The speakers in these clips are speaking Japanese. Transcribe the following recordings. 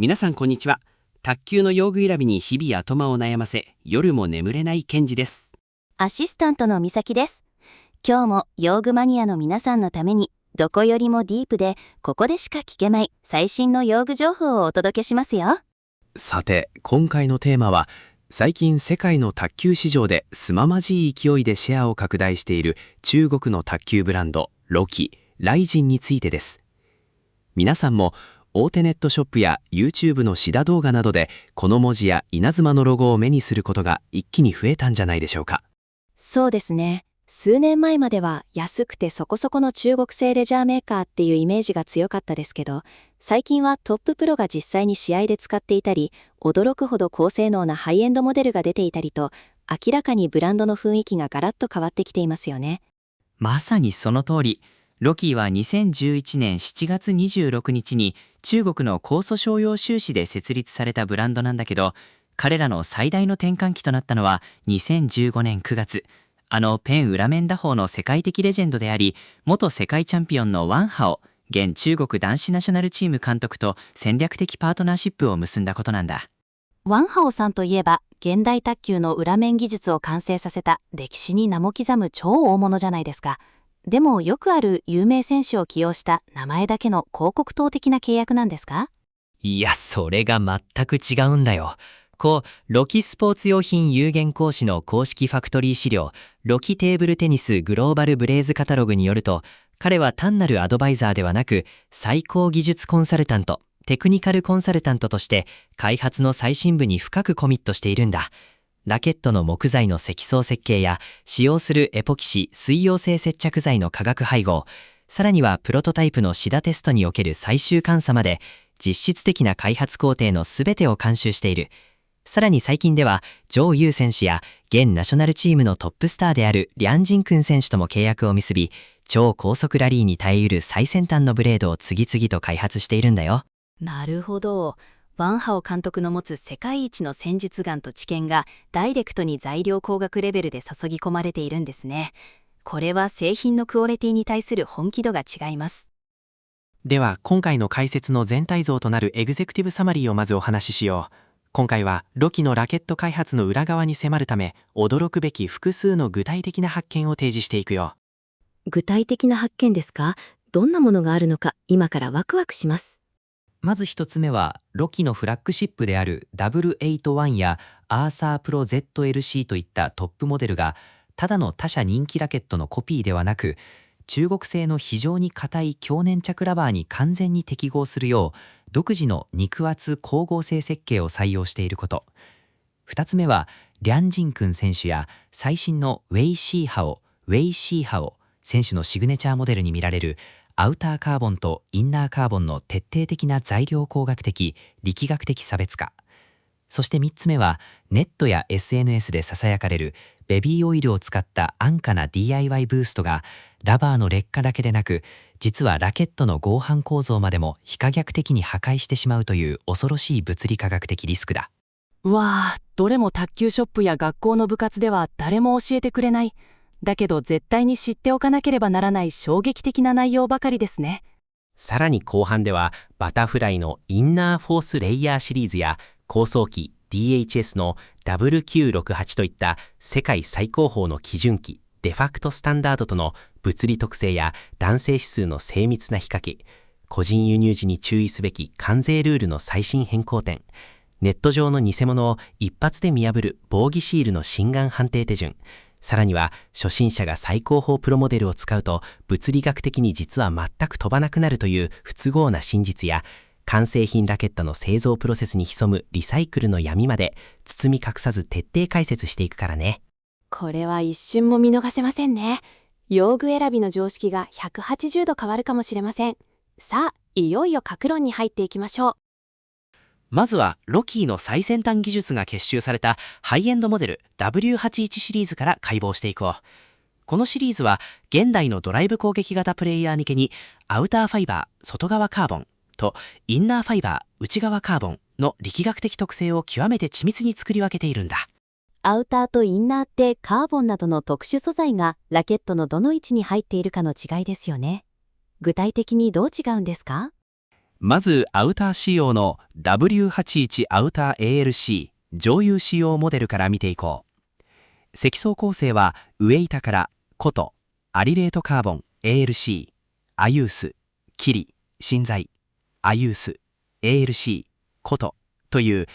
皆さんこんにちは。卓球の用具選びに日々頭を悩ませ、夜も眠れないケンジです。アシスタントのみさきです。今日も用具マニアの皆さんのために、どこよりもディープで、ここでしか聞けない最新の用具情報をお届けしますよ。さて、今回のテーマは、最近世界の卓球市場で凄まじい勢いでシェアを拡大している中国の卓球ブランド、ロキ、ライジンについてです。皆さんも、大手ネットショップや YouTube のシダ動画などでこの文字や稲妻のロゴを目にすることが一気に増えたんじゃないでしょうか。そうですね。数年前までは安くてそこそこの中国製レジャーメーカーっていうイメージが強かったですけど、最近はトッププロが実際に試合で使っていたり、驚くほど高性能なハイエンドモデルが出ていたりと、明らかにブランドの雰囲気がガラッと変わってきていますよね。まさにその通り。ロキーは2011年7月26日に中国の江蘇商用州市で設立されたブランドなんだけど、彼らの最大の転換期となったのは2015年9月、ペン裏面打法の世界的レジェンドであり、元世界チャンピオンのワンハオ、現中国男子ナショナルチーム監督と戦略的パートナーシップを結んだことなんだ。ワンハオさんといえば、現代卓球の裏面技術を完成させた歴史に名も刻む超大物じゃないですか。でもよくある有名選手を起用した名前だけの広告塔的な契約なんですか？いや、それが全く違うんだよ。ロキスポーツ用品有限公司の公式ファクトリー資料、ロキテーブルテニスグローバルブレイズカタログによると、彼は単なるアドバイザーではなく、最高技術コンサルタント、テクニカルコンサルタントとして、開発の最深部に深くコミットしているんだ。ラケットの木材の積層設計や使用するエポキシ水溶性接着剤の化学配合、さらにはプロトタイプのシダテストにおける最終監査まで実質的な開発工程のすべてを監修している。さらに最近では張優選手や現ナショナルチームのトップスターであるリャンジンクン選手とも契約を結び、超高速ラリーに耐えうる最先端のブレードを次々と開発しているんだよ。なるほど。ワンハオ監督の持つ世界一の戦術眼と知見がダイレクトに材料工学レベルで注ぎ込まれているんですね。これは製品のクオリティに対する本気度が違います。では今回の解説の全体像となるエグゼクティブサマリーをまずお話ししよう。今回はロキのラケット開発の裏側に迫るため、驚くべき複数の具体的な発見を提示していくよ。具体的な発見ですか？どんなものがあるのか今からワクワクします。まず一つ目は、ロキのフラッグシップである W81 やアーサープロ ZLC といったトップモデルが、ただの他社人気ラケットのコピーではなく、中国製の非常に硬い強粘着ラバーに完全に適合するよう、独自の肉厚光合成設計を採用していること。二つ目は、リャンジンクン選手や最新のウェイシーハオ選手のシグネチャーモデルに見られる、アウターカーボンとインナーカーボンの徹底的な材料工学的、力学的差別化。そして3つ目は、ネットや SNS で囁かれるベビーオイルを使った安価な DIY ブーストが、ラバーの劣化だけでなく、実はラケットの合板構造までも非可逆的に破壊してしまうという恐ろしい物理化学的リスクだ。うわあ、どれも卓球ショップや学校の部活では誰も教えてくれない。だけど絶対に知っておかなければならない衝撃的な内容ばかりですね。さらに後半ではバタフライのインナーフォースレイヤーシリーズや高速機 DHS の WQ68 といった世界最高峰の基準機デファクトスタンダードとの物理特性や弾性指数の精密な比較、個人輸入時に注意すべき関税ルールの最新変更点、ネット上の偽物を一発で見破る防偽シールの真贋判定手順、さらには初心者が最高峰プロモデルを使うと物理学的に実は全く飛ばなくなるという不都合な真実や、完成品ラケットの製造プロセスに潜むリサイクルの闇まで包み隠さず徹底解説していくからね。これは一瞬も見逃せませんね。用具選びの常識が180度変わるかもしれません。さあ、いよいよ各論に入っていきましょう。まずはロキーの最先端技術が結集されたハイエンドモデル W81 シリーズから解剖していこう。このシリーズは現代のドライブ攻撃型プレイヤー向けにアウターファイバー外側カーボンとインナーファイバー内側カーボンの力学的特性を極めて緻密に作り分けているんだ。アウターとインナーってカーボンなどの特殊素材がラケットのどの位置に入っているかの違いですよね。具体的にどう違うんですか？まずアウター仕様の W81 アウター ALC 上油仕様モデルから見ていこう。積層構成は上板からコト、アリレートカーボン ALC、アユース、キリ、芯材、アユース、ALC、コトという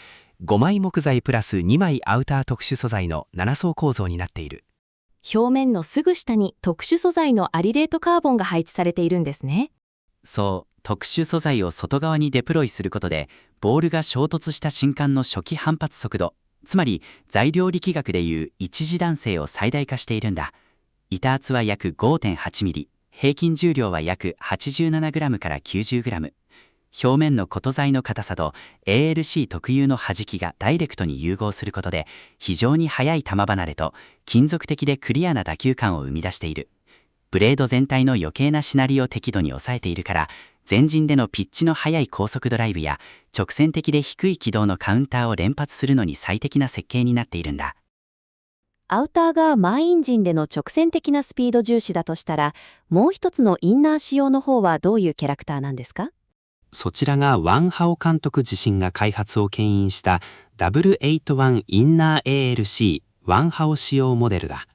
5枚木材プラス2枚アウター特殊素材の7層構造になっている。表面のすぐ下に特殊素材のアリレートカーボンが配置されているんですね。そう、特殊素材を外側にデプロイすることで、ボールが衝突した瞬間の初期反発速度、つまり材料力学でいう一次弾性を最大化しているんだ。板厚は約 5.8 ミリ、平均重量は約87グラムから90グラム。表面のコト材の硬さと ALC 特有の弾きがダイレクトに融合することで、非常に速い球離れと金属的でクリアな打球感を生み出している。ブレード全体の余計なしなりを適度に抑えているから、前陣でのピッチの速い高速ドライブや直線的で低い軌道のカウンターを連発するのに最適な設計になっているんだ。アウターがマインジンでの直線的なスピード重視だとしたら、もう一つのインナー仕様の方はどういうキャラクターなんですか？そちらがワンハオ監督自身が開発を牽引した W81 インナー ALC ワンハオ仕様モデルだ。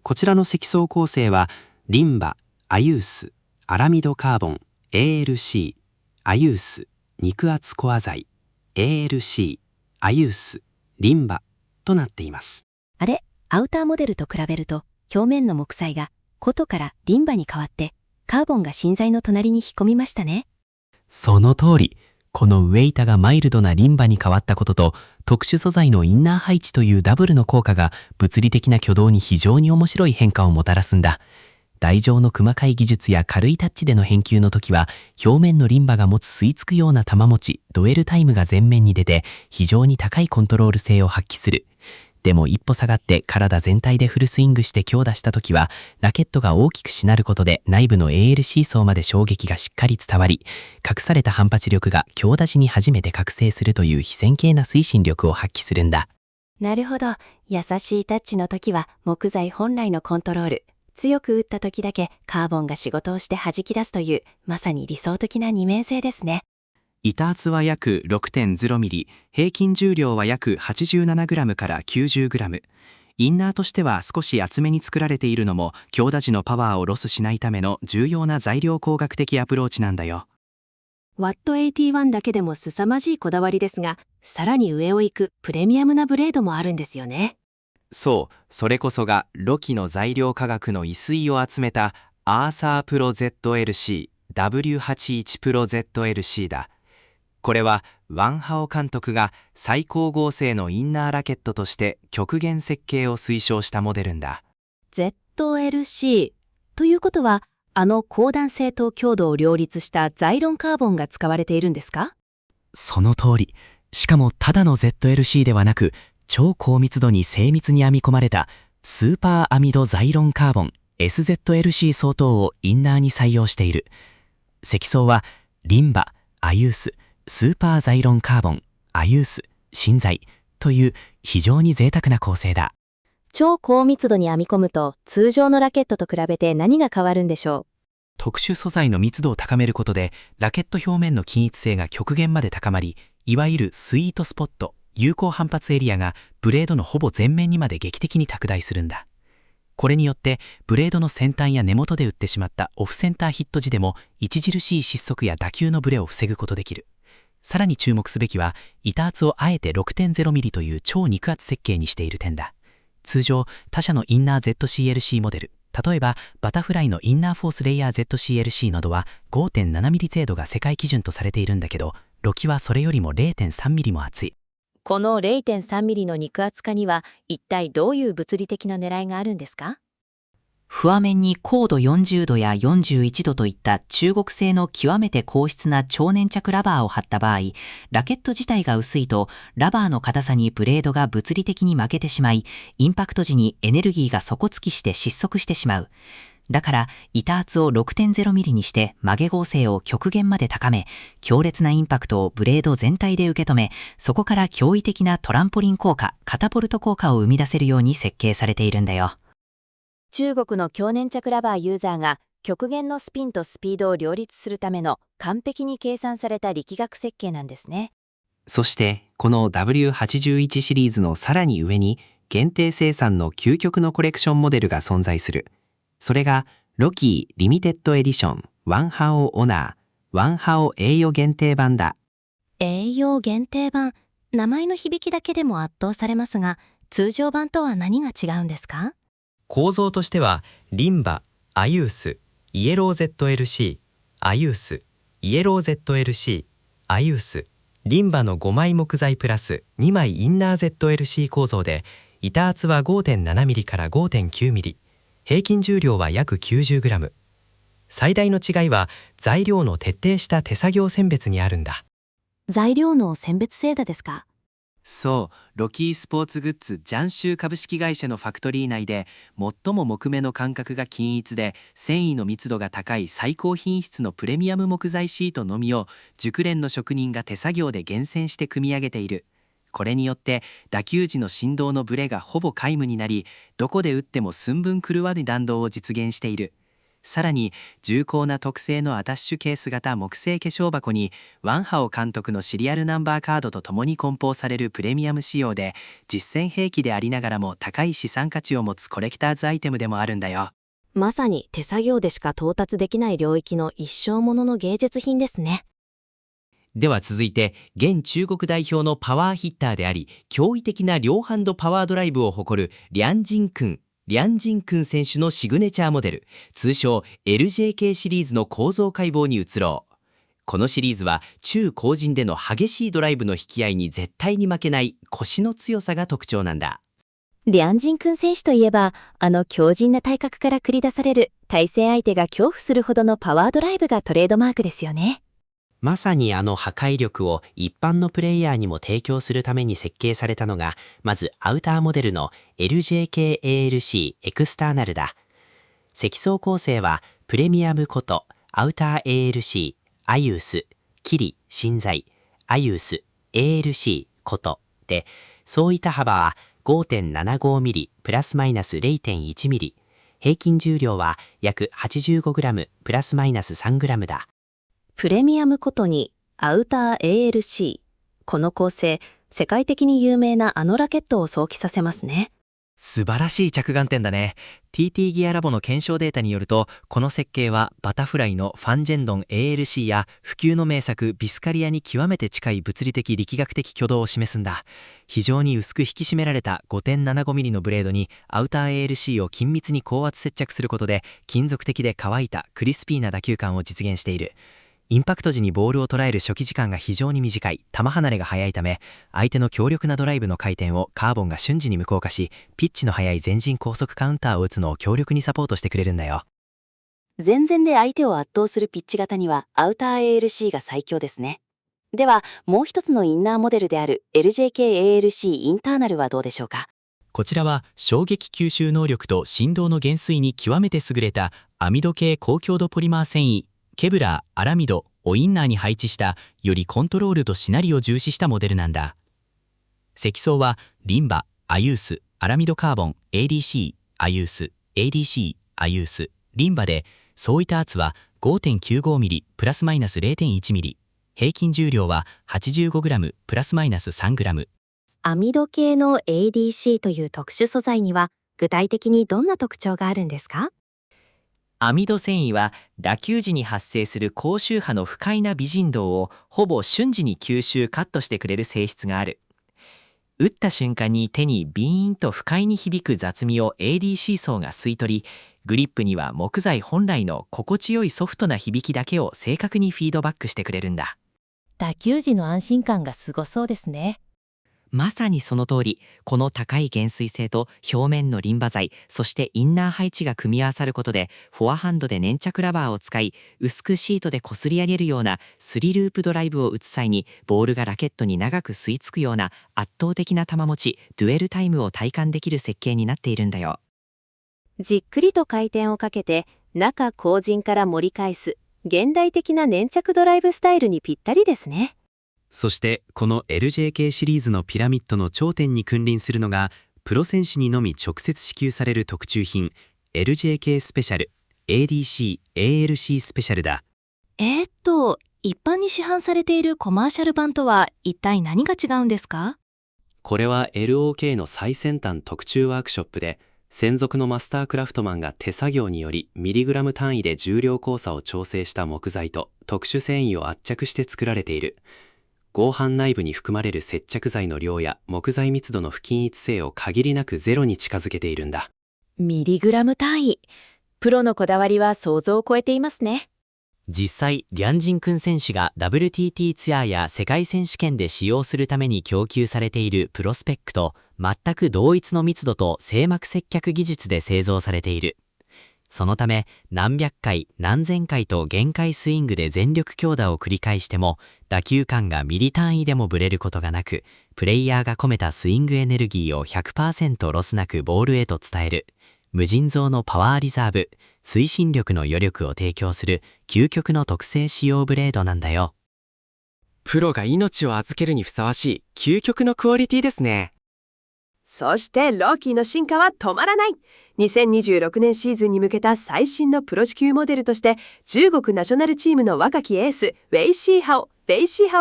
こちらの積層構成はリンバ、アユース、アラミドカーボン、ALC、アユース、肉厚コア材、ALC、アユース、リンバとなっています。あれ、アウターモデルと比べると、表面の木材がコトからリンバに変わって、カーボンが芯材の隣に引っ込みましたね。その通り、この上板がマイルドなリンバに変わったことと、特殊素材のインナー配置というダブルの効果が物理的な挙動に非常に面白い変化をもたらすんだ。台上の細かい技術や軽いタッチでの返球の時は、表面のリンバが持つ吸い付くような球持ち、ドエルタイムが前面に出て、非常に高いコントロール性を発揮する。でも一歩下がって体全体でフルスイングして強打した時は、ラケットが大きくしなることで内部の ALC 層まで衝撃がしっかり伝わり、隠された反発力が強打時に初めて覚醒するという非線形な推進力を発揮するんだ。なるほど。優しいタッチの時は木材本来のコントロール。強く打った時だけカーボンが仕事をして弾き出すという、まさに理想的な二面性ですね。板厚は約 6.0 ミリ、平均重量は約87グラムから90グラム。インナーとしては少し厚めに作られているのも、強打時のパワーをロスしないための重要な材料工学的アプローチなんだよ。WAT81 だけでも凄まじいこだわりですが、さらに上を行くプレミアムなブレードもあるんですよね。そう、それこそがロキの材料科学の遺水を集めたアーサープロ ZLC、W81 プロ ZLC だ。これはワンハオ監督が最高合成のインナーラケットとして極限設計を推奨したモデルんだ。ZLC ということは、高弾性と強度を両立したザイロンカーボンが使われているんですか？その通り。しかもただの ZLC ではなく、超高密度に精密に編み込まれたスーパーアミドザイロンカーボン SZLC 相当をインナーに採用している。積層はリンバ、アユース、スーパーザイロンカーボン、アユース、芯材という非常に贅沢な構成だ。超高密度に編み込むと、通常のラケットと比べて何が変わるんでしょう？特殊素材の密度を高めることで、ラケット表面の均一性が極限まで高まり、いわゆるスイートスポット、有効反発エリアがブレードのほぼ前面にまで劇的に拡大するんだ。これによってブレードの先端や根元で打ってしまったオフセンターヒット時でも著しい失速や打球のブレを防ぐことできる。さらに注目すべきは、板厚をあえて 6.0 ミリという超肉厚設計にしている点だ。通常他社のインナー ZCLC モデル、例えばバタフライのインナーフォースレイヤー ZCLC などは 5.7 ミリ程度が世界基準とされているんだけど、ロキはそれよりも 0.3 ミリも厚い。この 0.3 ミリの肉厚化には一体どういう物理的な狙いがあるんですか？フア面に高度40度や41度といった中国製の極めて硬質な超粘着ラバーを貼った場合、ラケット自体が薄いとラバーの硬さにブレードが物理的に負けてしまい、インパクト時にエネルギーが底突きして失速してしまう。だから板厚を 6.0 ミリにして曲げ合成を極限まで高め、強烈なインパクトをブレード全体で受け止め、そこから驚異的なトランポリン効果、カタポルト効果を生み出せるように設計されているんだよ。中国の強粘着ラバーユーザーが極限のスピンとスピードを両立するための完璧に計算された力学設計なんですね。そしてこの W81 シリーズのさらに上に限定生産の究極のコレクションモデルが存在する。それがロキーリミテッドエディションワンハオオナーワンハオ栄誉限定版だ。栄養限定版、名前の響きだけでも圧倒されますが、通常版とは何が違うんですか？構造としてはリンバ、アユース、イエロー ZLC、アユース、イエロー ZLC、アユース、リンバの5枚木材プラス2枚インナー ZLC 構造で、板厚は 5.7mm から 5.9mm、平均重量は約 90g。最大の違いは材料の徹底した手作業選別にあるんだ。材料の選別精度ですか？そう、ロキースポーツグッズジャンシュー株式会社のファクトリー内で最も木目の間隔が均一で繊維の密度が高い最高品質のプレミアム木材シートのみを熟練の職人が手作業で厳選して組み上げている。これによって打球時の振動のブレがほぼ皆無になり、どこで打っても寸分狂わぬ弾道を実現している。さらに重厚な特製のアタッシュケース型木製化粧箱にワンハオ監督のシリアルナンバーカードとともに梱包されるプレミアム仕様で、実戦兵器でありながらも高い資産価値を持つコレクターズアイテムでもあるんだよ。まさに手作業でしか到達できない領域の一生ものの芸術品ですね。では続いて、現中国代表のパワーヒッターであり驚異的な両ハンドパワードライブを誇るリャンジン選手のシグネチャーモデル、通称 LJK シリーズの構造解剖に移ろう。このシリーズは中高人での激しいドライブの引き合いに絶対に負けない腰の強さが特徴なんだ。リャンジン君選手といえば、強靭な体格から繰り出される対戦相手が恐怖するほどのパワードライブがトレードマークですよね。まさに破壊力を一般のプレイヤーにも提供するために設計されたのが、まずアウターモデルの LJK-ALC エクスターナルだ。積層構成はプレミアムことアウター ALC、アユース、キリ、芯材、アユース、ALC ことで、総板幅は 5.75mm プラスマイナス 0.1mm、平均重量は約 85g プラスマイナス 3g だ。プレミアムことにアウター ALC。この構成、世界的に有名なラケットを想起させますね。素晴らしい着眼点だね。TT ギアラボの検証データによると、この設計はバタフライのファンジェンドン ALC や普及の名作ビスカリアに極めて近い物理的力学的挙動を示すんだ。非常に薄く引き締められた 5.75mm のブレードにアウター ALC を緊密に高圧接着することで、金属的で乾いたクリスピーな打球感を実現している。インパクト時にボールを捉える初期時間が非常に短い、球離れが速いため、相手の強力なドライブの回転をカーボンが瞬時に無効化し、ピッチの速い前陣高速カウンターを打つのを強力にサポートしてくれるんだよ。前線で相手を圧倒するピッチ型にはアウター ALC が最強ですね。では、もう一つのインナーモデルである LJK-ALC インターナルはどうでしょうか？こちらは衝撃吸収能力と振動の減衰に極めて優れたアミド系高強度ポリマー繊維、ケブラー、アラミドをインナーに配置したよりコントロールとしなりを重視したモデルなんだ。積層はリンバ、アユース、アラミドカーボン、ADC、アユース、ADC、アユース、リンバで、総板圧は 5.95mm プラスマイナス 0.1mm、平均重量は 85g プラスマイナス 3g。アミド系の ADC という特殊素材には具体的にどんな特徴があるんですか？アミド繊維は打球時に発生する高周波の不快な微振動をほぼ瞬時に吸収カットしてくれる性質がある。打った瞬間に手にビーンと不快に響く雑味を ADC 層が吸い取り、グリップには木材本来の心地よいソフトな響きだけを正確にフィードバックしてくれるんだ。打球時の安心感がすごそうですね。まさにその通り、この高い減衰性と表面のリンバ材、そしてインナー配置が組み合わさることで、フォアハンドで粘着ラバーを使い、薄くシートで擦り上げるような3ループドライブを打つ際に、ボールがラケットに長く吸い付くような圧倒的な球持ち、デュエルタイムを体感できる設計になっているんだよ。じっくりと回転をかけて、中後陣から盛り返す、現代的な粘着ドライブスタイルにぴったりですね。そしてこの LJK シリーズのピラミッドの頂点に君臨するのが、プロ選手にのみ直接支給される特注品 LJK スペシャル ADC-ALC スペシャルだ。一般に市販されているコマーシャル版とは一体何が違うんですか？これは LOK の最先端特注ワークショップで、専属のマスタークラフトマンが手作業によりミリグラム単位で重量交差を調整した木材と特殊繊維を圧着して作られている。合板内部に含まれる接着剤の量や木材密度の不均一性を限りなくゼロに近づけているんだ。ミリグラム単位。プロのこだわりは想像を超えていますね。実際、リャンジン君選手が WTT ツアーや世界選手権で使用するために供給されているプロスペックと全く同一の密度と精膜接脚技術で製造されている。そのため、何百回何千回と限界スイングで全力強打を繰り返しても、打球感がミリ単位でもブレることがなく、プレイヤーが込めたスイングエネルギーを 100% ロスなくボールへと伝える。無尽蔵のパワーリザーブ、推進力の余力を提供する究極の特製仕様ブレードなんだよ。プロが命を預けるにふさわしい究極のクオリティですね。そしてロッキーの進化は止まらない。2026年シーズンに向けた最新のプロ級モデルとして、中国ナショナルチームの若きエース、ウェイシーハオ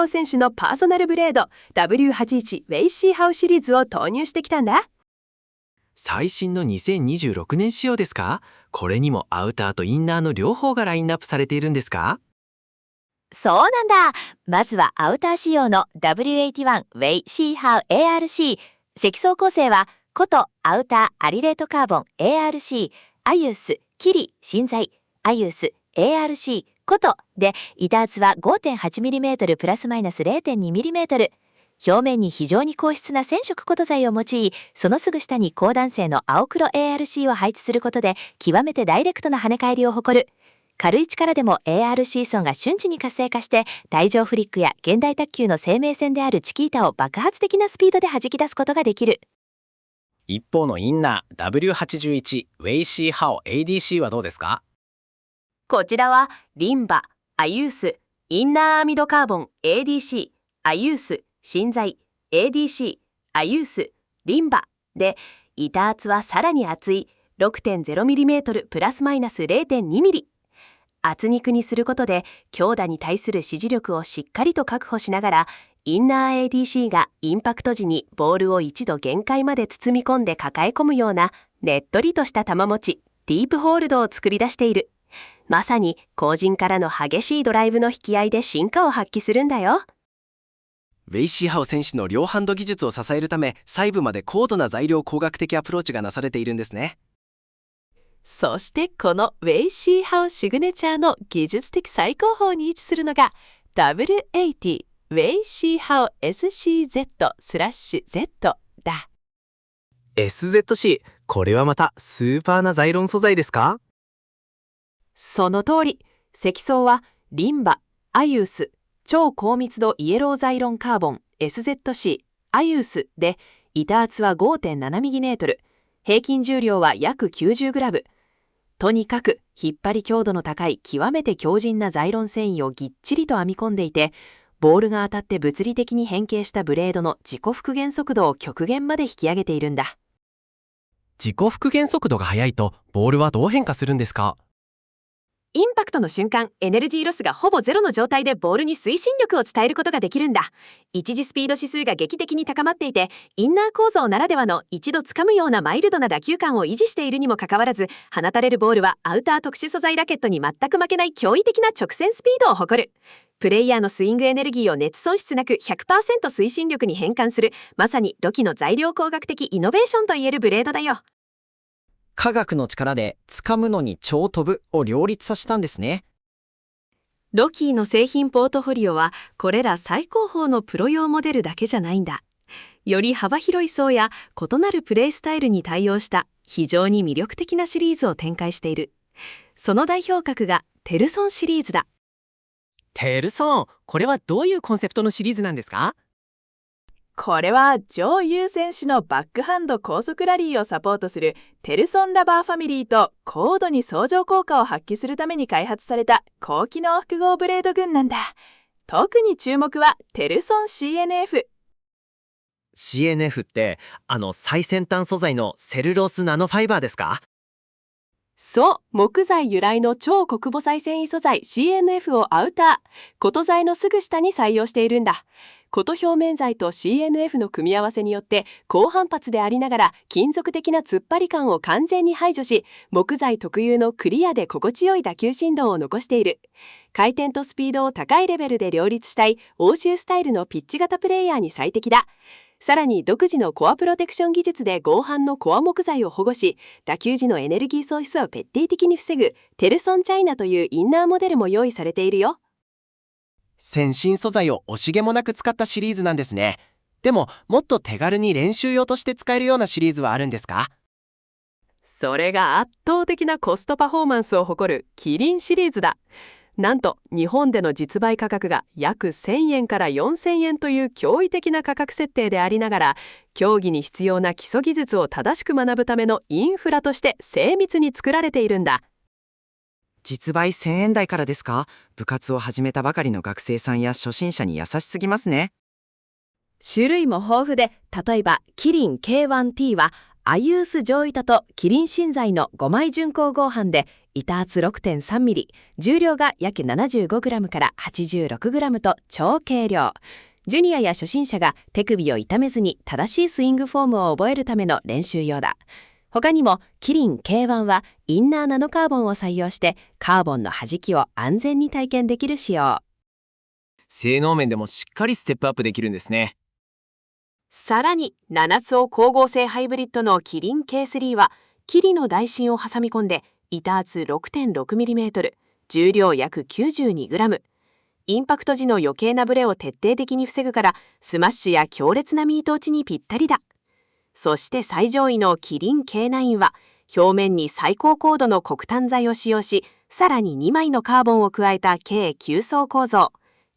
選手のパーソナルブレード W81 ウェイシーハオシリーズを投入してきたんだ。最新の2026年仕様ですか？これにもアウターとインナーの両方がラインナップされているんですか？そうなんだ。まずはアウター仕様の W81 ウェイシーハウ ARC。積層構成はコトアウターアリレートカーボン ARC、アユース、キリ、芯材、アユース、ARC、コトで、板厚は 5.8mm プラスマイナス 0.2mm。表面に非常に硬質な染色コト材を用い、そのすぐ下に高弾性の青黒 ARC を配置することで、極めてダイレクトな跳ね返りを誇る。軽い力でも ARC 層が瞬時に活性化して、台上フリックや現代卓球の生命線であるチキータを爆発的なスピードで弾き出すことができる。一方のインナー W81 ウェイシーハオ ADC はどうですか？こちらはリンバ、アユース、インナーアミドカーボン ADC、アユース、芯材、ADC、アユース、リンバで、板厚はさらに厚い 6.0mm プラスマイナス 0.2mm。厚肉にすることで強打に対する支持力をしっかりと確保しながら、インナー ADC がインパクト時にボールを一度限界まで包み込んで抱え込むようなねっとりとした球持ち、ディープホールドを作り出している。まさに後陣からの激しいドライブの引き合いで進化を発揮するんだよ。ウェイシーハオ選手の両ハンド技術を支えるため、細部まで高度な材料工学的アプローチがなされているんですね。そしてこのウェイシーハオシグネチャーの技術的最高峰に位置するのが W80 ウェイシーハオ SCZ/Z だ。 SZC、これはまたスーパーなザイロン素材ですか？その通り。積層はリンバ、アユース、超高密度イエローザイロンカーボン SZC、アユースで、板厚は 5.7mm、平均重量は約 90g。とにかく引っ張り強度の高い極めて強靭なザイロン繊維をぎっちりと編み込んでいて、ボールが当たって物理的に変形したブレードの自己復元速度を極限まで引き上げているんだ。自己復元速度が速いとボールはどう変化するんですか？インパクトの瞬間、エネルギーロスがほぼゼロの状態でボールに推進力を伝えることができるんだ。一次スピード指数が劇的に高まっていて、インナー構造ならではの一度掴むようなマイルドな打球感を維持しているにもかかわらず、放たれるボールはアウター特殊素材ラケットに全く負けない驚異的な直線スピードを誇る。プレイヤーのスイングエネルギーを熱損失なく 100% 推進力に変換する、まさにロキの材料工学的イノベーションといえるブレードだよ。科学の力で掴むのに超飛ぶを両立させたんですね。ロキーの製品ポートフォリオはこれら最高峰のプロ用モデルだけじゃないんだ。より幅広い層や異なるプレイスタイルに対応した非常に魅力的なシリーズを展開している。その代表格がテルソンシリーズだ。テルソン、これはどういうコンセプトのシリーズなんですか？これは上優選手のバックハンド高速ラリーをサポートするテルソンラバーファミリーと高度に相乗効果を発揮するために開発された高機能複合ブレード群なんだ。特に注目はテルソン CNF。CNF って最先端素材のセルロースナノファイバーですか？そう、木材由来の超極細繊維素材 CNF をアウター、琴材のすぐ下に採用しているんだ。琴表面材と CNF の組み合わせによって高反発でありながら金属的な突っ張り感を完全に排除し、木材特有のクリアで心地よい打球振動を残している。回転とスピードを高いレベルで両立したい欧州スタイルのピッチ型プレイヤーに最適だ。さらに独自のコアプロテクション技術で合板のコア木材を保護し、打球時のエネルギー喪失を徹底的に防ぐテルソンチャイナというインナーモデルも用意されているよ。先進素材を惜しげもなく使ったシリーズなんですね。でも、もっと手軽に練習用として使えるようなシリーズはあるんですか？それが圧倒的なコストパフォーマンスを誇るキリンシリーズだ。なんと日本での実売価格が約1000円から4000円という驚異的な価格設定でありながら、競技に必要な基礎技術を正しく学ぶためのインフラとして精密に作られているんだ。実売1000円台からですか？部活を始めたばかりの学生さんや初心者に優しすぎますね。種類も豊富で、例えばキリン K1T はアユース上板とキリン芯材の5枚巡航合板で板厚 6.3 ミリ、重量が約 75g から 86g と超軽量。ジュニアや初心者が手首を痛めずに正しいスイングフォームを覚えるための練習用だ。他にもキリン K1 はインナーナノカーボンを採用してカーボンの弾きを安全に体験できる仕様。性能面でもしっかりステップアップできるんですね。さらに7層光合成ハイブリッドのキリン K3 はキリの台芯を挟み込んで板厚 6.6mm、重量約 92g。インパクト時の余計なブレを徹底的に防ぐからスマッシュや強烈なミート打ちにぴったりだ。そして最上位のキリン K9 は表面に最高高度の黒炭材を使用し、さらに2枚のカーボンを加えた計9層構造。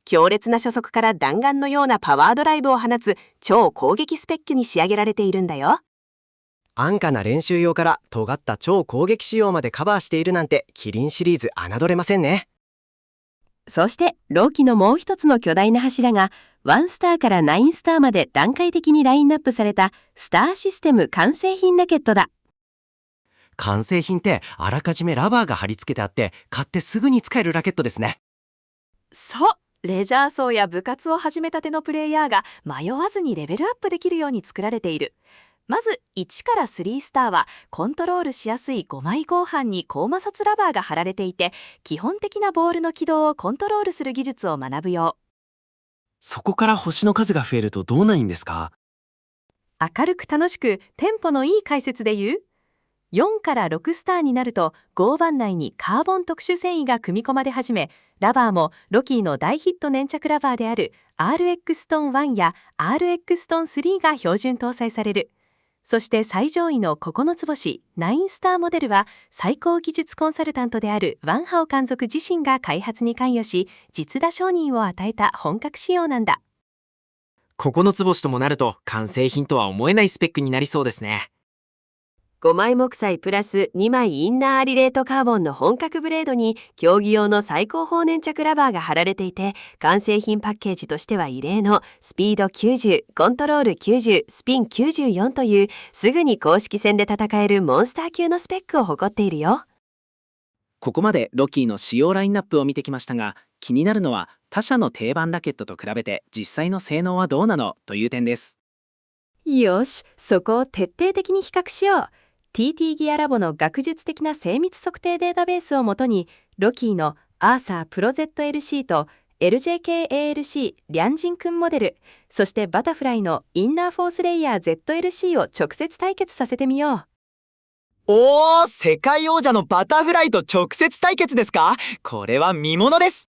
強烈な初速から弾丸のようなパワードライブを放つ超攻撃スペックに仕上げられているんだよ。安価な練習用から尖った超攻撃仕様までカバーしているなんてキリンシリーズ侮れませんね。そしてロキのもう一つの巨大な柱が1スターから9スターまで段階的にラインナップされたスターシステム完成品ラケットだ。完成品ってあらかじめラバーが貼り付けてあって買ってすぐに使えるラケットですね。そう、レジャー層や部活を始めたてのプレイヤーが迷わずにレベルアップできるように作られている。まず1から3スターはコントロールしやすい5枚合板に高摩擦ラバーが貼られていて、基本的なボールの軌道をコントロールする技術を学ぶよう。そこから星の数が増えるとどうないんですか？明るく楽しくテンポのいい解説で言う。4から6スターになると合板内にカーボン特殊繊維が組み込まれ始め、ラバーもロキーの大ヒット粘着ラバーである RX ストーン1や RX ストーン3が標準搭載される。そして最上位の9つ星9スターモデルは最高技術コンサルタントであるワンハオ監督自身が開発に関与し、実打承認を与えた本格仕様なんだ。9つ星ともなると完成品とは思えないスペックになりそうですね。5枚木材プラス2枚インナーリレートカーボンの本格ブレードに競技用の最高峰粘着ラバーが貼られていて、完成品パッケージとしては異例のスピード90、コントロール90、スピン94というすぐに公式戦で戦えるモンスター級のスペックを誇っているよ。ここまでロキーの使用ラインナップを見てきましたが、気になるのは他社の定番ラケットと比べて実際の性能はどうなのという点です。よし、そこを徹底的に比較しよう。TT ギアラボの学術的な精密測定データベースをもとに、ロキーのアーサープロ ZLC と LJKALC リャンジン君モデル、そしてバタフライのインナーフォースレイヤー ZLC を直接対決させてみよう。おー、世界王者のバタフライと直接対決ですか？これは見ものです。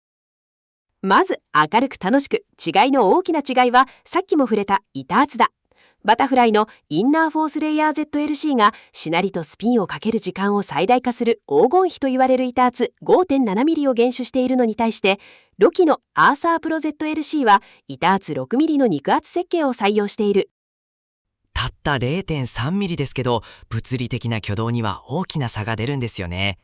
まず明るく楽しく、違いの大きな違いはさっきも触れた板厚だ。バタフライのインナーフォースレイヤー ZLC がしなりとスピンをかける時間を最大化する黄金比と言われる板厚 5.7mm を厳守しているのに対して、ロキのアーサープロ ZLC は板厚 6mm の肉厚設計を採用している。たった 0.3mm ですけど、物理的な挙動には大きな差が出るんですよね。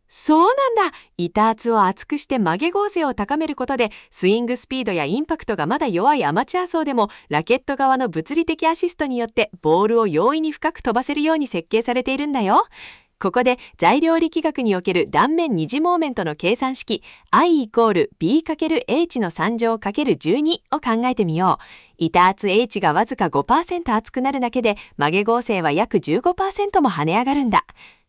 そうなんだ。板厚を厚くして曲げ剛性を高めることで、スイングスピードやインパクトがまだ弱いアマチュア層でもラケット側の物理的アシストによってボールを容易に深く飛ばせるように設計されているんだよ。ここで材料力学における断面二次モーメントの計算式 I=B×H の3乗 ×12 を考えてみよう。板圧 H がわずか 5% 厚くなるだけで曲げ合成は約 15% も跳ね上がるんだ。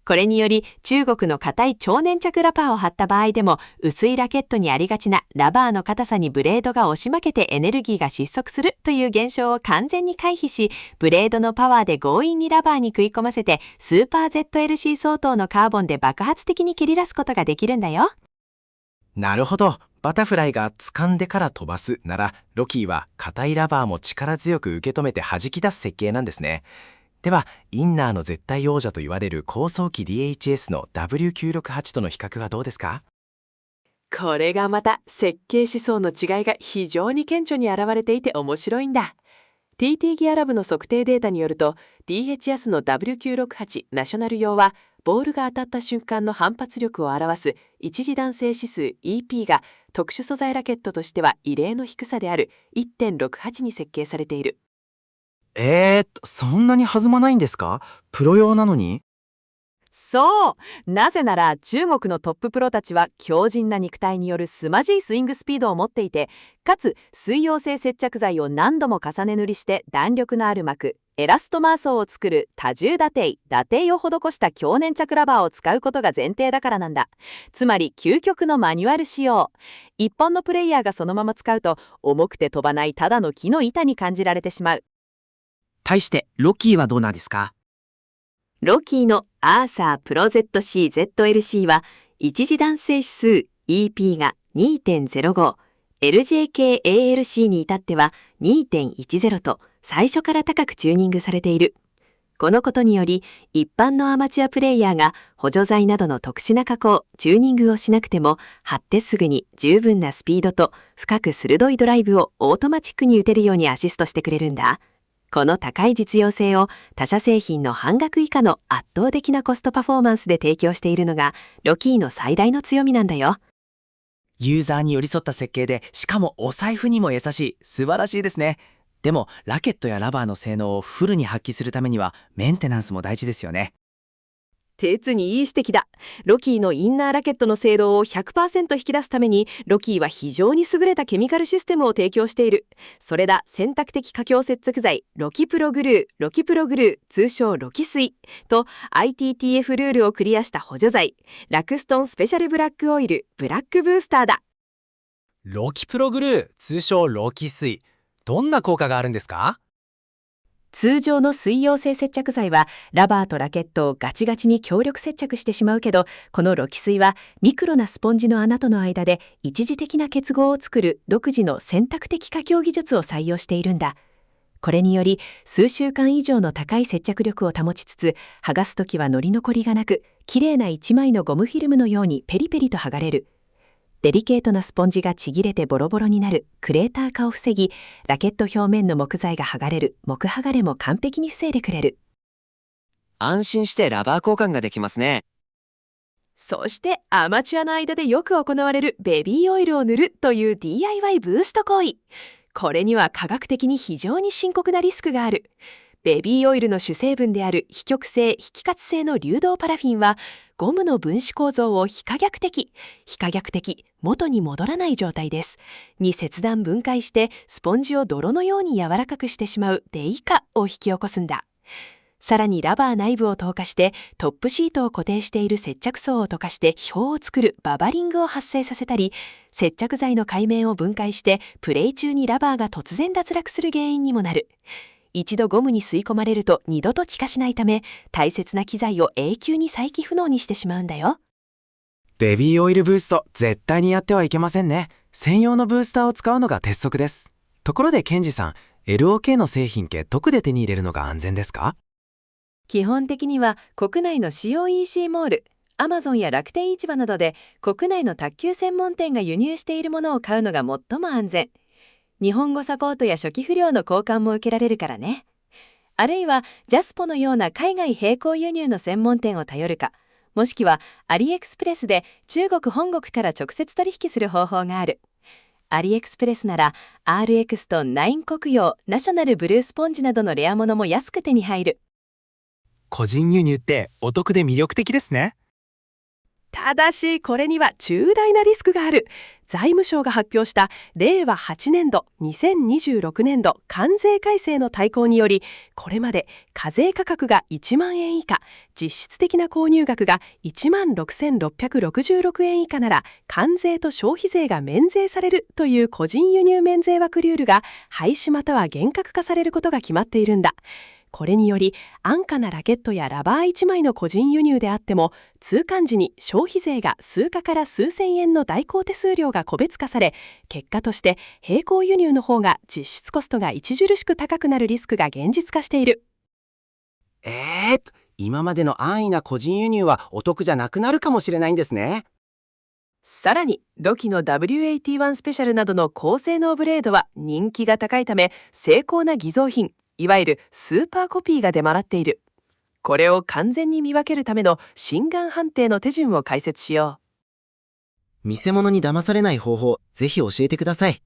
これにより中国の硬い超粘着ラバーを貼った場合でも薄いラケットにありがちなラバーの硬さにブレードが押し負けてエネルギーが失速するという現象を完全に回避し、ブレードのパワーで強引にラバーに食い込ませてスーパー ZLC 相当のカーボンで爆発的に蹴り出すことができるんだよ。なるほど。バタフライが掴んでから飛ばすなら、ロキーは硬いラバーも力強く受け止めて弾き出す設計なんですね。では、インナーの絶対王者と言われる高層機 DHS の W968 との比較はどうですか？これがまた設計思想の違いが非常に顕著に現れていて面白いんだ。TT ギアラブの測定データによると DHS の W968 ナショナル用はボールが当たった瞬間の反発力を表す一次弾性指数 EP が特殊素材ラケットとしては異例の低さである 1.68 に設計されている。そんなに弾まないんですか？プロ用なのに？そう。なぜなら中国のトッププロたちは強靭な肉体による凄まじいスイングスピードを持っていて、かつ水溶性接着剤を何度も重ね塗りして弾力のある膜、エラストマー層を作る多重打底を施した強粘着ラバーを使うことが前提だからなんだ。つまり究極のマニュアル仕様。一般のプレイヤーがそのまま使うと重くて飛ばないただの木の板に感じられてしまう。対してロキーはどうなんですか？ロキーのアーサープロ ZC-ZLC は一次弾性指数 EP が 2.05、LJKALC に至っては 2.10 と最初から高くチューニングされている。このことにより一般のアマチュアプレイヤーが補助材などの特殊な加工、チューニングをしなくても貼ってすぐに十分なスピードと深く鋭いドライブをオートマチックに打てるようにアシストしてくれるんだ。この高い実用性を他社製品の半額以下の圧倒的なコストパフォーマンスで提供しているのがロキーの最大の強みなんだよ。ユーザーに寄り添った設計で、しかもお財布にも優しい、素晴らしいですね。でもラケットやラバーの性能をフルに発揮するためにはメンテナンスも大事ですよね。鉄にいい指摘だ。ロキーのインナーラケットの精度を 100% 引き出すためにロキーは非常に優れたケミカルシステムを提供している。それだ選択的可強接着剤ロキプログルー、通称ロキ水と ITTF ルールをクリアした補助剤ラクストンスペシャルブラックオイルブラックブースターだ。ロキプログルー、通称ロキ水、どんな効果があるんですか？通常の水溶性接着剤はラバーとラケットをガチガチに強力接着してしまうけど、このロキ水はミクロなスポンジの穴との間で一時的な結合を作る独自の選択的可強技術を採用しているんだ。これにより数週間以上の高い接着力を保ちつつ、剥がすときは乗り残りがなく、綺麗な一枚のゴムフィルムのようにペリペリと剥がれる。デリケートなスポンジがちぎれてボロボロになるクレーター化を防ぎ、ラケット表面の木材が剥がれる木剥がれも完璧に防いでくれる。安心してラバー交換ができますね。そしてアマチュアの間でよく行われるベビーオイルを塗るという DIY ブースト行為。これには科学的に非常に深刻なリスクがある。ベビーオイルの主成分である非極性非揮活性の流動パラフィンはゴムの分子構造を非可逆的元に戻らない状態ですに切断分解してスポンジを泥のように柔らかくしてしまうデイ化を引き起こすんだ。さらにラバー内部を透過してトップシートを固定している接着層を溶かして表を作るババリングを発生させたり、接着剤の界面を分解してプレイ中にラバーが突然脱落する原因にもなる。一度ゴムに吸い込まれると二度と気化しないため、大切な機材を永久に再起不能にしてしまうんだよ。ベビーオイルブースト、絶対にやってはいけませんね。専用のブースターを使うのが鉄則です。ところでケンジさん、LOK の製品系どこで手に入れるのが安全ですか？基本的には国内の主要 EC モール、アマゾンや楽天市場などで国内の卓球専門店が輸入しているものを買うのが最も安全。日本語サポートや初期不良の交換も受けられるからね。あるいはジャスポのような海外並行輸入の専門店を頼るか、もしくはアリエクスプレスで中国本国から直接取引する方法がある。アリエクスプレスなら RX と9国用ナショナルブルースポンジなどのレア物も安く手に入る。個人輸入ってお得で魅力的ですね。ただし、これには重大なリスクがある。財務省が発表した令和8年度2026年度関税改正の大綱により、これまで課税価格が1万円以下、実質的な購入額が1万6666円以下なら関税と消費税が免税されるという個人輸入免税枠ルールが廃止または厳格化されることが決まっているんだ。これにより安価なラケットやラバー1枚の個人輸入であっても、通関時に消費税が数価から数千円の代行手数料が個別化され、結果として並行輸入の方が実質コストが著しく高くなるリスクが現実化している。今までの安易な個人輸入はお得じゃなくなるかもしれないんですね。さらにロキの W81 スペシャルなどの高性能ブレードは人気が高いため、精巧な偽造品、いわゆるスーパーコピーが出回っている。これを完全に見分けるための真贋判定の手順を解説しよう。偽物に騙されない方法、ぜひ教えてください。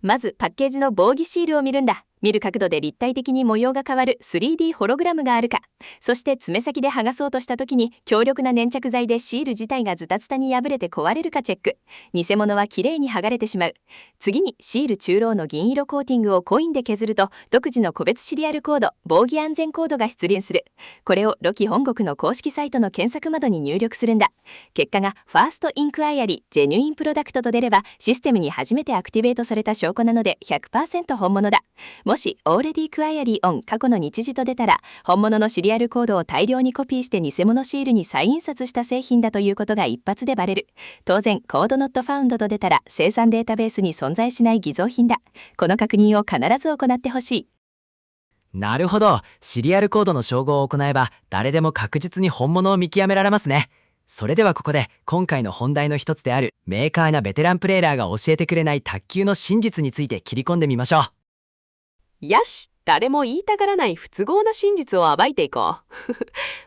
まずパッケージの防偽シールを見るんだ。見る角度で立体的に模様が変わる 3D ホログラムがあるか、そして爪先で剥がそうとした時に強力な粘着剤でシール自体がズタズタに破れて壊れるかチェック。偽物はきれいに剥がれてしまう。次にシール中央の銀色コーティングをコインで削ると独自の個別シリアルコード、防偽安全コードが出現する。これをロキ本国の公式サイトの検索窓に入力するんだ。結果がファーストインクワイアリージェニュインプロダクトと出ればシステムに初めてアクティベートされた証拠なので 100% 本物だ。もしオーレディクワイアリーオン過去の日時と出たら、本物のシリアルコードを大量にコピーして偽物シールに再印刷した製品だということが一発でバレる。当然コードノットファウンドと出たら生産データベースに存在しない偽造品だ。この確認を必ず行ってほしい。なるほど。シリアルコードの照合を行えば誰でも確実に本物を見極められますね。それではここで今回の本題の一つであるメーカーなベテランプレイヤーが教えてくれない卓球の真実について切り込んでみましょう。よし、誰も言いたがらない不都合な真実を暴いていこう。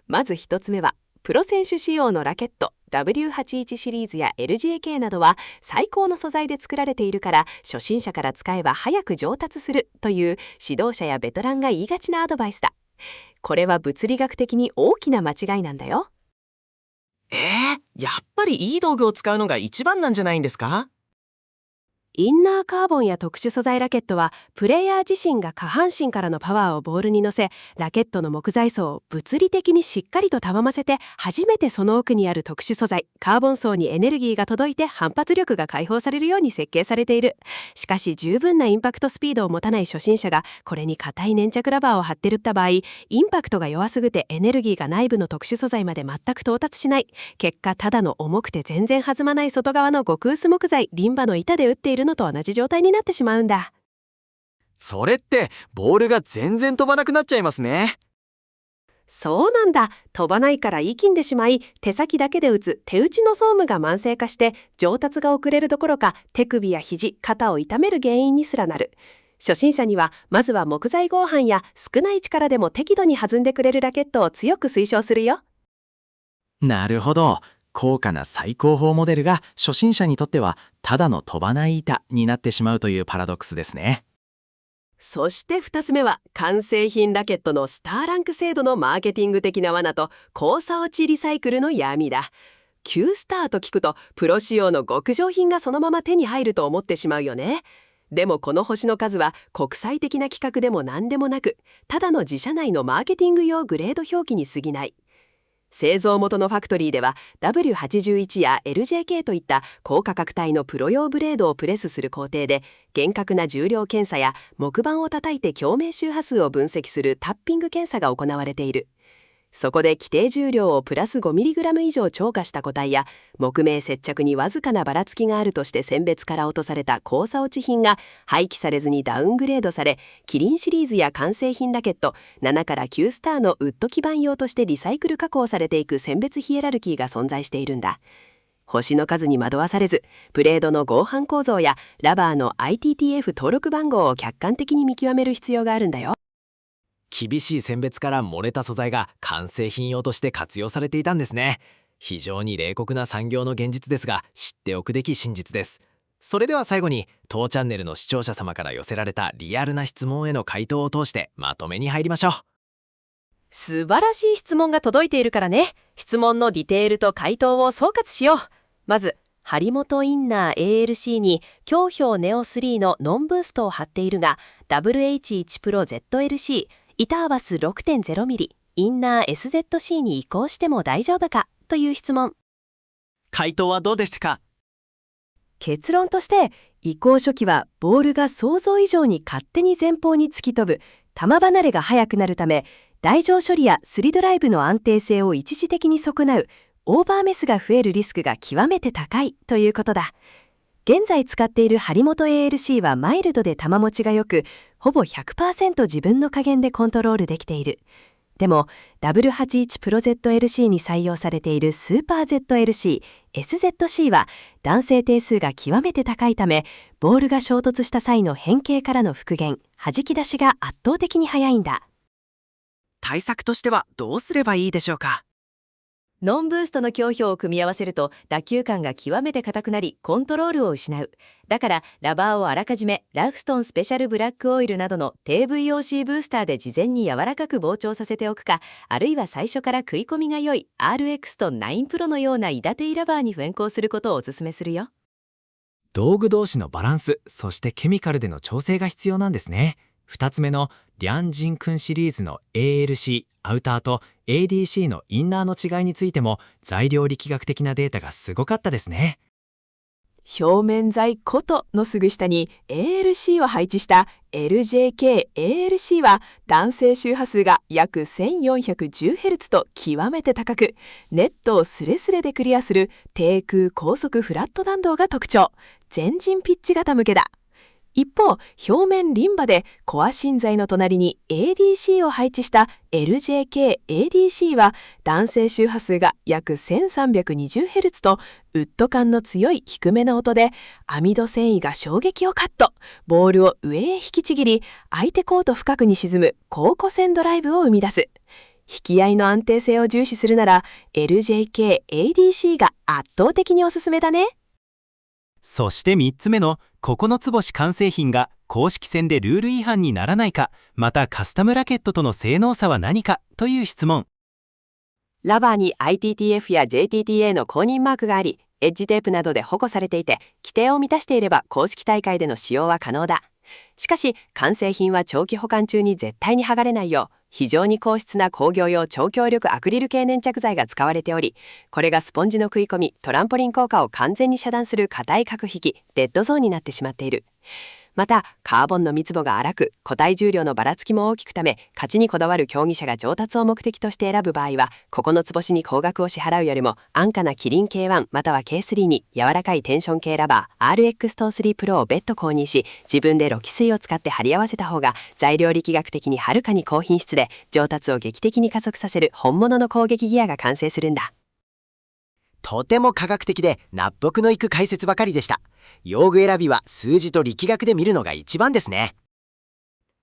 まず一つ目は、プロ選手仕様のラケット W81 シリーズや LGK などは最高の素材で作られているから初心者から使えば早く上達するという指導者やベテランが言いがちなアドバイスだ。これは物理学的に大きな間違いなんだよ。やっぱりいい道具を使うのが一番なんじゃないんですか？インナーカーボンや特殊素材ラケットはプレイヤー自身が下半身からのパワーをボールに乗せ、ラケットの木材層を物理的にしっかりとたわませて、初めてその奥にある特殊素材カーボン層にエネルギーが届いて反発力が解放されるように設計されている。しかし十分なインパクトスピードを持たない初心者がこれに硬い粘着ラバーを貼ってるった場合、インパクトが弱すぎてエネルギーが内部の特殊素材まで全く到達しない。結果ただの重くて全然弾まない外側の極薄木材リンバの板で打っているのと同じ状態になってしまうんだ。それってボールが全然飛ばなくなっちゃいますね。そうなんだ。飛ばないから力んでしまい、手先だけで打つ手打ちの装務が慢性化して上達が遅れるどころか手首や肘、肩を痛める原因にすらなる。初心者にはまずは木材合板や少ない力でも適度に弾んでくれるラケットを強く推奨するよ。なるほど。高価な最高峰モデルが初心者にとってはただの飛ばない板になってしまうというパラドックスですね。そして2つ目は完成品ラケットのスターランク制度のマーケティング的な罠と交差落ちリサイクルの闇だ。Qスターと聞くとプロ仕様の極上品がそのまま手に入ると思ってしまうよね。でもこの星の数は国際的な規格でも何でもなく、ただの自社内のマーケティング用グレード表記に過ぎない。製造元のファクトリーでは W81 や LJK といった高価格帯のプロ用ブレードをプレスする工程で、厳格な重量検査や木板を叩いて共鳴周波数を分析するタッピング検査が行われている。そこで規定重量をプラス 5mg 以上超過した個体や木目接着にわずかなばらつきがあるとして選別から落とされた交差落ち品が廃棄されずにダウングレードされ、キリンシリーズや完成品ラケット7から9スターのウッド基板用としてリサイクル加工されていく選別ヒエラルキーが存在しているんだ。星の数に惑わされず、プレードの合板構造やラバーの ITTF 登録番号を客観的に見極める必要があるんだよ。厳しい選別から漏れた素材が完成品用として活用されていたんですね。非常に冷酷な産業の現実ですが、知っておくべき真実です。それでは最後に当チャンネルの視聴者様から寄せられたリアルな質問への回答を通してまとめに入りましょう。素晴らしい質問が届いているからね。質問のディテールと回答を総括しよう。まず、張本インナー ALC に強氷ネオ3のノンブーストを貼っているが、WH1 Pro ZLC、板合わす 6.0mm、インナー SZC に移行しても大丈夫かという質問。回答はどうですか？結論として、移行初期はボールが想像以上に勝手に前方に突き飛ぶ、球離れが速くなるため、台上処理やスリドライブの安定性を一時的に損なう、オーバーメスが増えるリスクが極めて高いということだ。現在使っている張本 ALC はマイルドで球持ちが良く、ほぼ 100% 自分の加減でコントロールできている。でも、W81 Pro ZLC に採用されているスーパー ZLC、SZC は弾性定数が極めて高いため、ボールが衝突した際の変形からの復元、弾き出しが圧倒的に速いんだ。対策としてはどうすればいいでしょうか？ノンブーストの強氷を組み合わせると打球感が極めて硬くなりコントロールを失う。だからラバーをあらかじめラフストンスペシャルブラックオイルなどの低 VOC ブースターで事前に柔らかく膨張させておくか、あるいは最初から食い込みが良い RX と9 Pro のようなイダテイラバーに変更することをお勧めするよ。道具同士のバランス、そしてケミカルでの調整が必要なんですね。2つ目のリャンジン君シリーズの ALC、アウターと ADC のインナーの違いについても材料力学的なデータがすごかったですね。表面材ことのすぐ下に ALC を配置した LJK-ALC は弾性周波数が約 1410Hz と極めて高く、ネットをスレスレでクリアする低空高速フラット弾道が特徴。全陣ピッチ型向けだ。一方、表面リンバでコア芯材の隣に ADC を配置した LJK-ADC は弾性周波数が約 1320Hz とウッド感の強い低めの音で網戸繊維が衝撃をカット、ボールを上へ引きちぎり相手コート深くに沈む高弧線ドライブを生み出す。引き合いの安定性を重視するなら LJK-ADC が圧倒的におすすめだね。そして3つ目の9つ星完成品が公式戦でルール違反にならないか、またカスタムラケットとの性能差は何かという質問。ラバーに ITTF や JTTA の公認マークがあり、エッジテープなどで保護されていて、規定を満たしていれば公式大会での使用は可能だ。しかし、完成品は長期保管中に絶対に剥がれないよう、非常に硬質な工業用超強力アクリル系粘着剤が使われており、これがスポンジの食い込み、トランポリン効果を完全に遮断する硬い隔壁、デッドゾーンになってしまっている。また、カーボンの密度が粗く、固体重量のばらつきも大きくため、勝ちにこだわる競技者が上達を目的として選ぶ場合は、9つ星に高額を支払うよりも、安価なキリン K1 または K3 に柔らかいテンション系ラバー RX トー3 Pro を別途購入し、自分でロキ水を使って貼り合わせた方が、材料力学的にはるかに高品質で、上達を劇的に加速させる本物の攻撃ギアが完成するんだ。とても科学的で納得のいく解説ばかりでした。用具選びは数字と力学で見るのが一番ですね。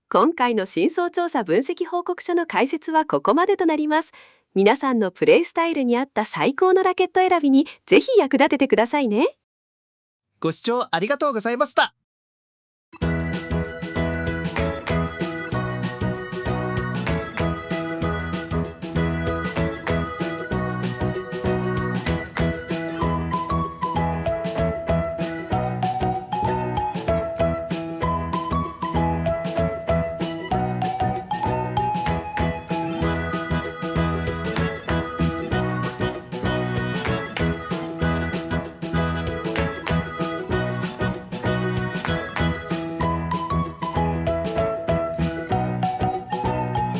今回の真相調査分析報告書の解説はここまでとなります。皆さんのプレイスタイルに合った最高のラケット選びにぜひ役立ててくださいね。ご視聴ありがとうございました。